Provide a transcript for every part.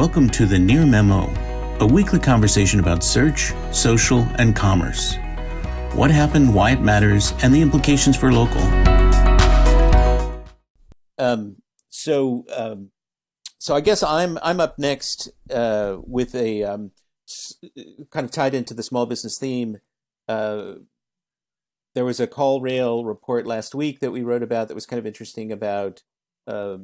Welcome to the Near Memo, a weekly conversation about search, social, and commerce. What happened, why it matters, and the implications for local. So I guess I'm up next with a kind of tied into the small business theme. There was a CallRail report last week that we wrote about that was kind of interesting about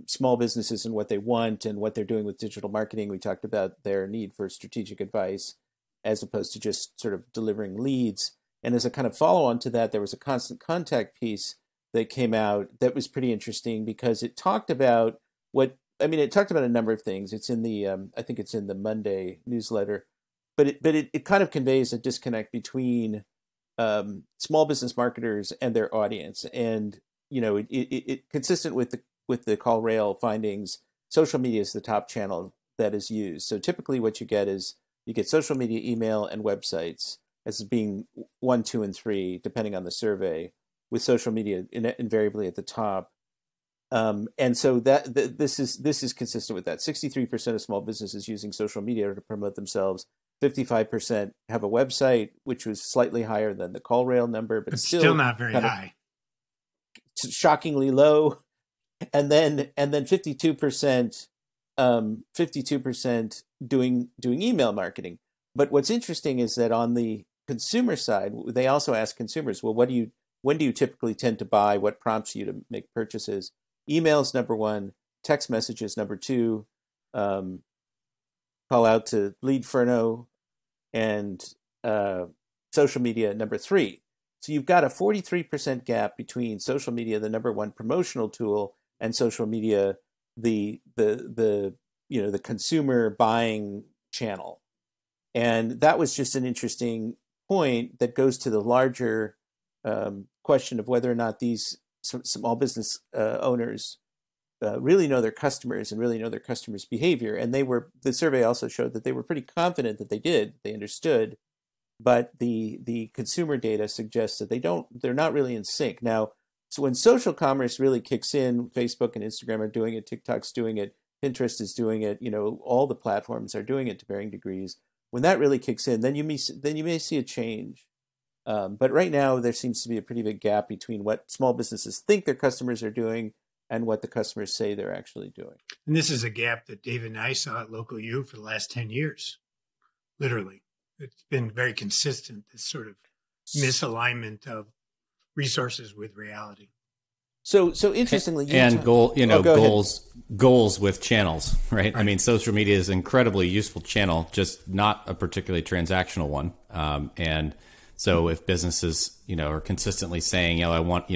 small businesses and what they want and what they're doing with digital marketing. We talked about their need for strategic advice as opposed to just sort of delivering leads. And as a kind of follow-on to that, there was a constant contact piece that came out that was pretty interesting because it talked about it talked about a number of things. It's in the, I think it's in the Monday newsletter, but it kind of conveys a disconnect between small business marketers and their audience. And, you know, it consistent with the CallRail findings, social media is the top channel that is used. So typically what you get is you get social media, email, and websites as being 1, 2, and 3, depending on the survey, with social media invariably at the top. And so this is consistent with that. 63% of small businesses using social media to promote themselves. 55% have a website, which was slightly higher than the CallRail number, but still not very high. Shockingly low. And then 52% doing email marketing. But what's interesting is that on the consumer side, they also ask consumers, well, when do you typically tend to buy? What prompts you to make purchases? Emails number 1, text messages number 2, call out to Leadferno, and social media number 3. So you've got a 43% gap between social media, the number 1 promotional tool, and social media, the consumer buying channel. And that was just an interesting point that goes to the larger question of whether or not these small business owners really know their customers and really know their customers' behavior. And the survey also showed that they were pretty confident that they understood, but the consumer data suggests that they're not really in sync. Now, so when social commerce really kicks in, Facebook and Instagram are doing it, TikTok's doing it, Pinterest is doing it, all the platforms are doing it to varying degrees. When that really kicks in, then you may see a change. But right now, there seems to be a pretty big gap between what small businesses think their customers are doing and what the customers say they're actually doing. And this is a gap that David and I saw at Local U for the last 10 years, literally. It's been very consistent, this sort of misalignment of resources with reality. So interestingly, goals with channels, right? I mean, social media is an incredibly useful channel, just not a particularly transactional one. And so if businesses, are consistently saying, I want,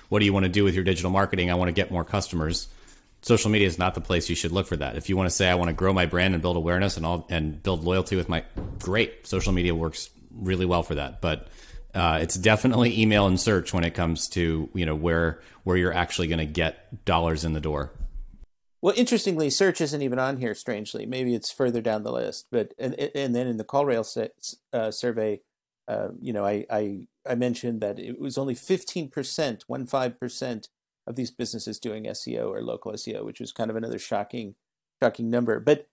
what do you want to do with your digital marketing? I want to get more customers. Social media is not the place you should look for that. If you want to say, I want to grow my brand and build awareness and build loyalty with great. Social media works really well for that. But it's definitely email and search when it comes to, where you're actually going to get dollars in the door. Well, interestingly, search isn't even on here, strangely. Maybe it's further down the list. But and then in the CallRail survey, I mentioned that it was only 15% of these businesses doing SEO or local SEO, which was kind of another shocking number. But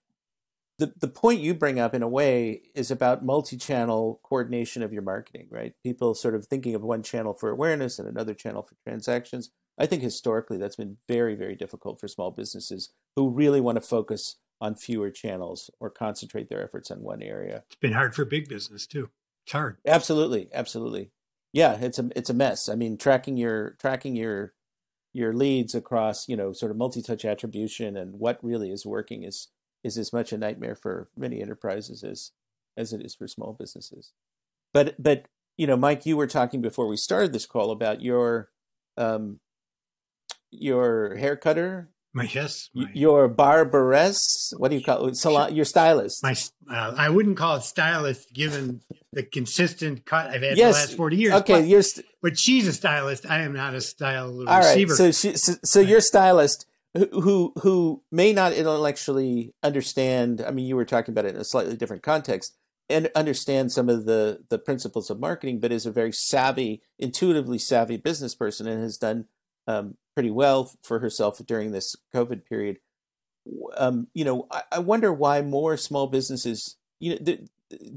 the point you bring up in a way is about multi-channel coordination of your marketing, right? People sort of thinking of one channel for awareness and another channel for transactions. I think historically that's been very, very difficult for small businesses who really want to focus on fewer channels or concentrate their efforts on one area. It's been hard for big business too. It's hard. Absolutely. Yeah, it's a mess. I mean, tracking your leads across, sort of multi-touch attribution and what really is working is as much a nightmare for many enterprises as it is for small businesses. But Mike, you were talking before we started this call about your hair cutter. Your barberess. What do you call it? Salon. Your stylist. I wouldn't call it stylist, given the consistent cut I've had the last 40 years. Okay, but she's a stylist. I am not a style all receiver. Right, so your stylist who may not intellectually understand. I mean, you were talking about it in a slightly different context, and understand some of the principles of marketing, but is a very intuitively savvy business person, and has done pretty well for herself during this COVID period. I wonder why more small businesses,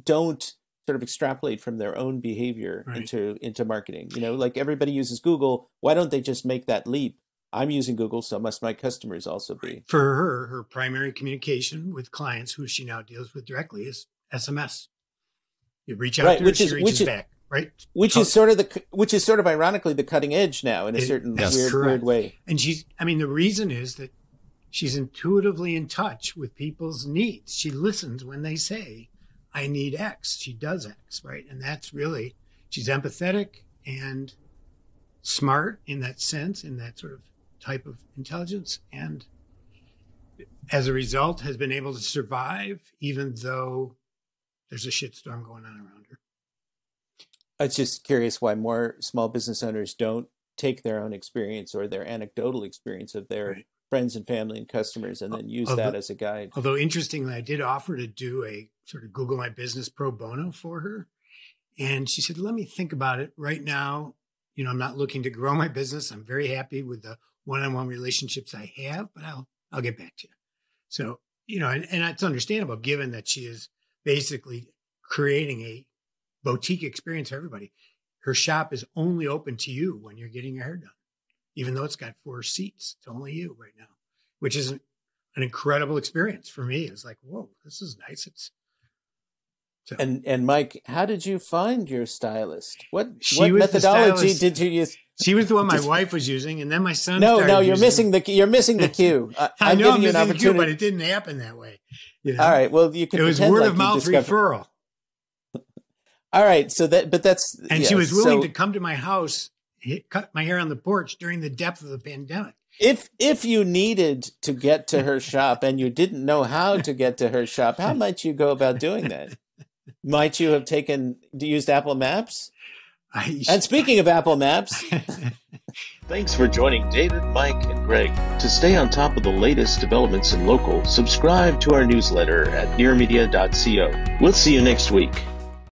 don't sort of extrapolate from their own behavior into marketing. Like everybody uses Google. Why don't they just make that leap? I'm using Google, so must my customers also be. For her primary communication with clients who she now deals with directly is SMS. You reach out to her, she reaches back. Right, which is sort of ironically the cutting edge now in a certain weird way. And the reason is that she's intuitively in touch with people's needs. She listens when they say, I need X. She does X, right? And that's really, she's empathetic and smart in that sense, in that sort of type of intelligence. And as a result, has been able to survive even though there's a shitstorm going on around her. I was just curious why more small business owners don't take their own experience or their anecdotal experience of their friends and family and customers and then use that as a guide. Although interestingly, I did offer to do a sort of Google My Business pro bono for her. And she said, let me think about it right now. I'm not looking to grow my business. I'm very happy with the one-on-one relationships I have, but I'll get back to you. So, and it's understandable given that she is basically creating a boutique experience for everybody. Her shop is only open to you when you're getting your hair done, even though it's got 4 seats. It's only you right now, which is an incredible experience for me. It's like, whoa, this is nice. And Mike, how did you find your stylist? What methodology did you use? She was the one my wife was using, and then my son. No, you're missing the cue. I know I'm missing the cue, but it didn't happen that way. All right. Well, you can. It was word of mouth referral. All right, that's she was willing to come to my house, cut my hair on the porch during the depth of the pandemic. If you needed to get to her shop and you didn't know how to get to her shop, how might you go about doing that? Might you have used Apple Maps? And speaking of Apple Maps, thanks for joining David, Mike, and Greg. To stay on top of the latest developments in local, subscribe to our newsletter at nearmedia.co. We'll see you next week.